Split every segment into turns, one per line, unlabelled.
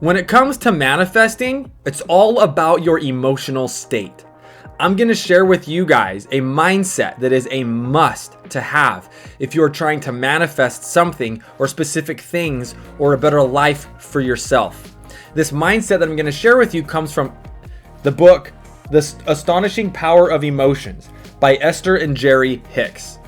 When it comes to manifesting, it's all about your emotional state. I'm going to share with you guys a mindset that is a must to have if you're trying to manifest something or specific things or a better life for yourself. This mindset that I'm going to share with you comes from the book, The Astonishing Power of Emotions by Esther and Jerry Hicks.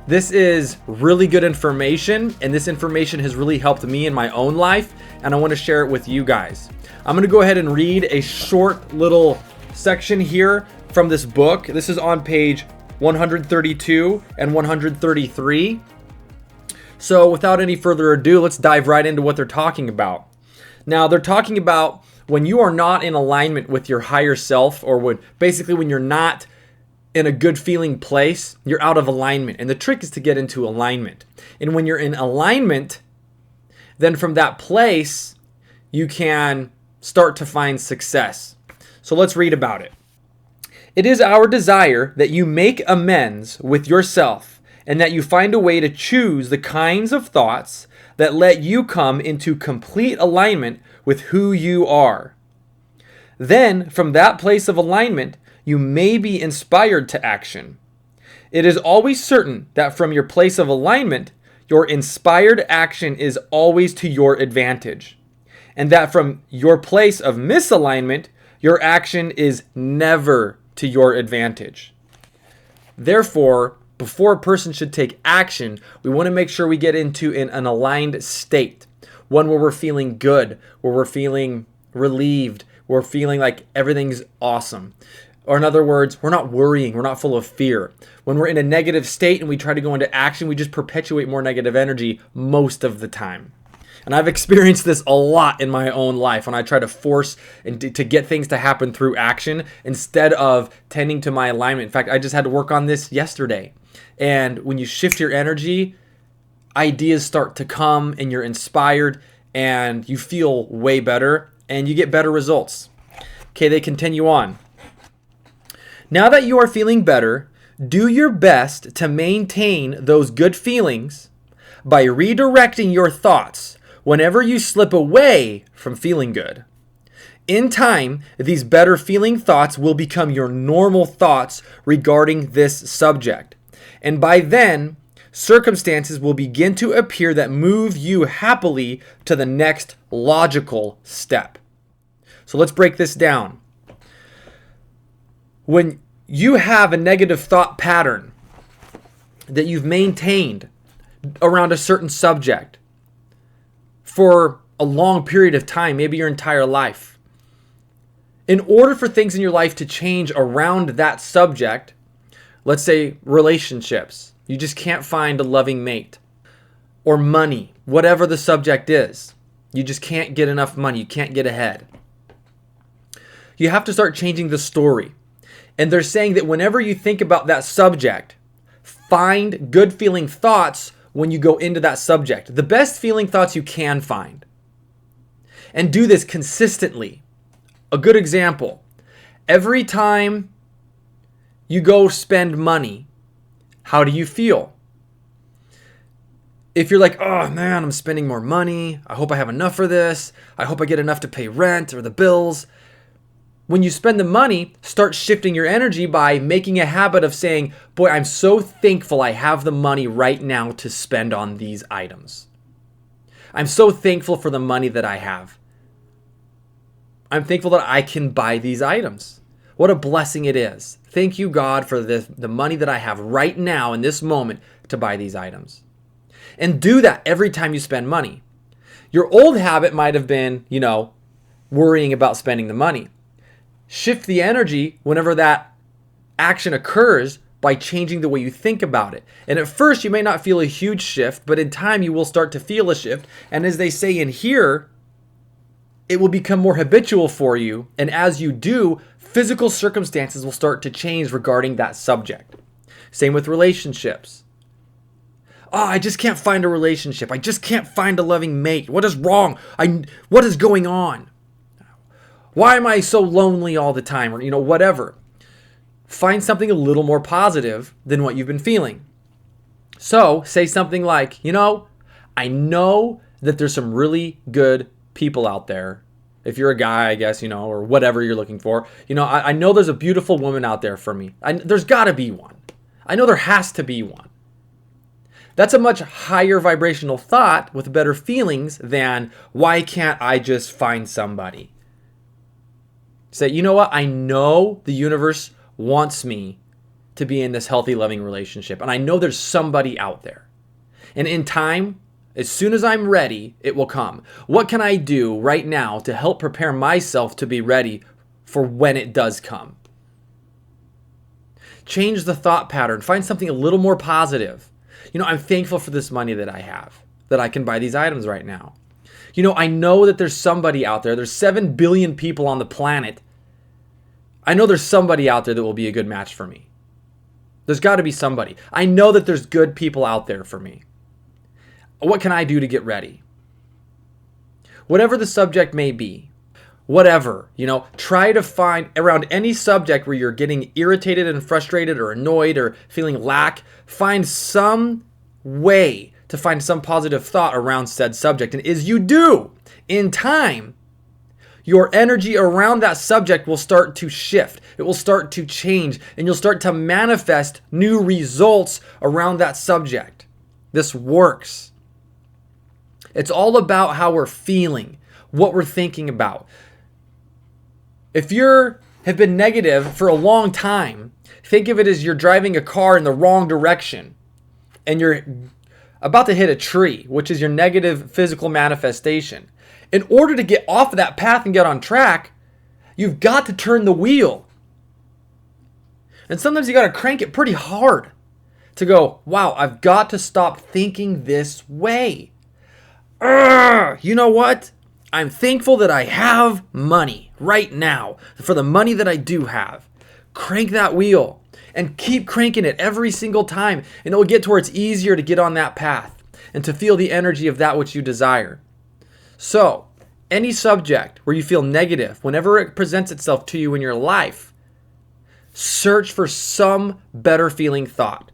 This is really good information, and this information has really helped me in my own life, and I want to share it with you guys. I'm going to go ahead and read a short little section here from this book. This is on page 132 and 133. So without any further ado, let's dive right into what they're talking about. Now, they're talking about when you are not in alignment with your higher self, or when you're not in a good feeling place, you're out of alignment. And the trick is to get into alignment. And when you're in alignment, then from that place, you can start to find success. So let's read about it. It is our desire that you make amends with yourself and that you find a way to choose the kinds of thoughts that let you come into complete alignment with who you are. Then, from that place of alignment, you may be inspired to action. It is always certain that from your place of alignment, your inspired action is always to your advantage, and that from your place of misalignment, your action is never to your advantage. Therefore, before a person should take action, we want to make sure we get into an aligned state, one where we're feeling good, where we're feeling relieved, we're feeling like everything's awesome. Or in other words, we're not worrying, we're not full of fear. When we're in a negative state and we try to go into action, we just perpetuate more negative energy most of the time. And I've experienced this a lot in my own life when I try to force and to get things to happen through action instead of tending to my alignment. In fact, I just had to work on this yesterday. And when you shift your energy, ideas start to come and you're inspired and you feel way better and you get better results. Okay, they continue on. Now that you are feeling better, do your best to maintain those good feelings by redirecting your thoughts whenever you slip away from feeling good. In time, these better feeling thoughts will become your normal thoughts regarding this subject. And by then, circumstances will begin to appear that move you happily to the next logical step. So let's break this down. When you have a negative thought pattern that you've maintained around a certain subject for a long period of time, maybe your entire life, in order for things in your life to change around that subject, let's say relationships, you just can't find a loving mate, or money, whatever the subject is, you just can't get enough money, you can't get ahead. You have to start changing the story. And they're saying that whenever you think about that subject, find good feeling thoughts when you go into that subject. The best feeling thoughts you can find. And do this consistently. A good example, every time you go spend money, how do you feel? If you're like, oh man, I'm spending more money. I hope I have enough for this. I hope I get enough to pay rent or the bills. When you spend the money, start shifting your energy by making a habit of saying, boy, I'm so thankful I have the money right now to spend on these items. I'm so thankful for the money that I have. I'm thankful that I can buy these items. What a blessing it is. Thank you, God, for the money that I have right now in this moment to buy these items. And do that every time you spend money. Your old habit might have been, worrying about spending the money. Shift the energy whenever that action occurs by changing the way you think about it. And at first, you may not feel a huge shift, but in time, you will start to feel a shift. And as they say in here, it will become more habitual for you. And as you do, physical circumstances will start to change regarding that subject. Same with relationships. Oh, I just can't find a relationship. I just can't find a loving mate. What is wrong? What is going on? Why am I so lonely all the time? Or, whatever. Find something a little more positive than what you've been feeling. So say something like, I know that there's some really good people out there If you're a guy, I guess, or whatever you're looking for, I know there's a beautiful woman out there for me. There's got to be one. I know there has to be one. That's a much higher vibrational thought with better feelings than, why can't I just find somebody? Say, you know what? I know the universe wants me to be in this healthy, loving relationship. And I know there's somebody out there. And in time, as soon as I'm ready, it will come. What can I do right now to help prepare myself to be ready for when it does come? Change the thought pattern. Find something a little more positive. I'm thankful for this money that I have, that I can buy these items right now. I know that there's somebody out there. There's 7 billion people on the planet. I know there's somebody out there that will be a good match for me. There's got to be somebody. I know that there's good people out there for me. What can I do to get ready? Whatever the subject may be, whatever, try to find around any subject where you're getting irritated and frustrated or annoyed or feeling lack, find some way to find some positive thought around said subject. And as you do, in time, your energy around that subject will start to shift. It will start to change, and you'll start to manifest new results around that subject. This works. It's all about how we're feeling, what we're thinking about. If you have been negative for a long time, think of it as you're driving a car in the wrong direction and you're about to hit a tree, which is your negative physical manifestation. In order to get off of that path and get on track, you've got to turn the wheel. And sometimes you got to crank it pretty hard to go, wow, I've got to stop thinking this way. You know what? I'm thankful that I have money right now for the money that I do have. Crank that wheel and keep cranking it every single time, and it will get to where it's easier to get on that path and to feel the energy of that which you desire. So, any subject where you feel negative, whenever it presents itself to you in your life, search for some better feeling thought.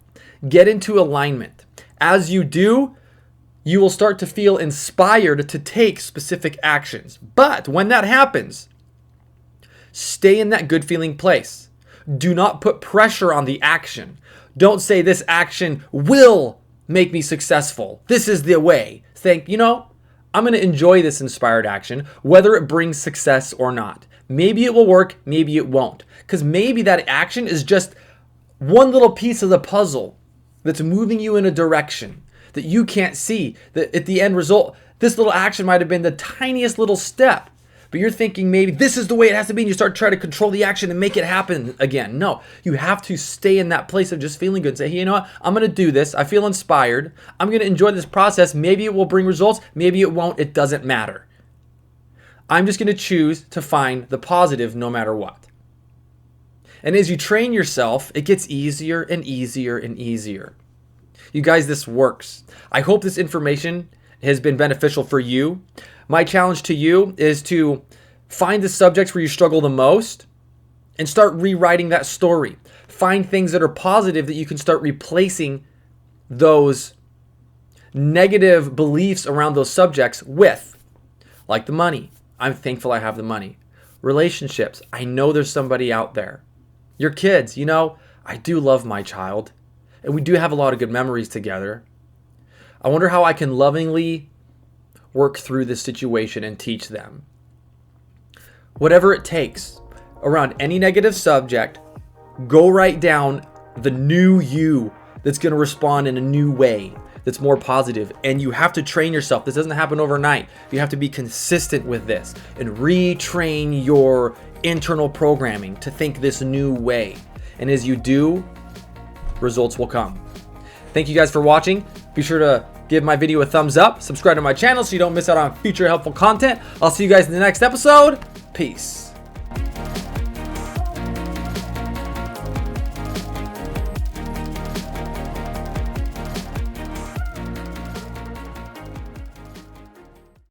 Get into alignment. As you do, you will start to feel inspired to take specific actions. But when that happens, stay in that good feeling place. Do not put pressure on the action. Don't say this action will make me successful. This is the way. Think, I'm going to enjoy this inspired action, whether it brings success or not. Maybe it will work, maybe it won't. Because maybe that action is just one little piece of the puzzle that's moving you in a direction that you can't see. That at the end result, this little action might have been the tiniest little step, but you're thinking maybe this is the way it has to be, and you start trying to control the action and make it happen again. No, you have to stay in that place of just feeling good. Say, hey, you know what? I'm going to do this. I feel inspired. I'm going to enjoy this process. Maybe it will bring results. Maybe it won't. It doesn't matter. I'm just going to choose to find the positive no matter what. And as you train yourself, it gets easier and easier and easier. You guys, this works. I hope this information has been beneficial for you. My challenge to you is to find the subjects where you struggle the most and start rewriting that story. Find things that are positive that you can start replacing those negative beliefs around those subjects with, like the money. I'm thankful I have the money. Relationships. I know there's somebody out there. Your kids, I do love my child. And we do have a lot of good memories together. I wonder how I can lovingly work through this situation and teach them. Whatever it takes, around any negative subject, go write down the new you that's going to respond in a new way that's more positive. And you have to train yourself. This doesn't happen overnight. You have to be consistent with this and retrain your internal programming to think this new way. And as you do, results will come. Thank you guys for watching. Be sure to give my video a thumbs up, subscribe to my channel so you don't miss out on future helpful content. I'll see you guys in the next episode. Peace.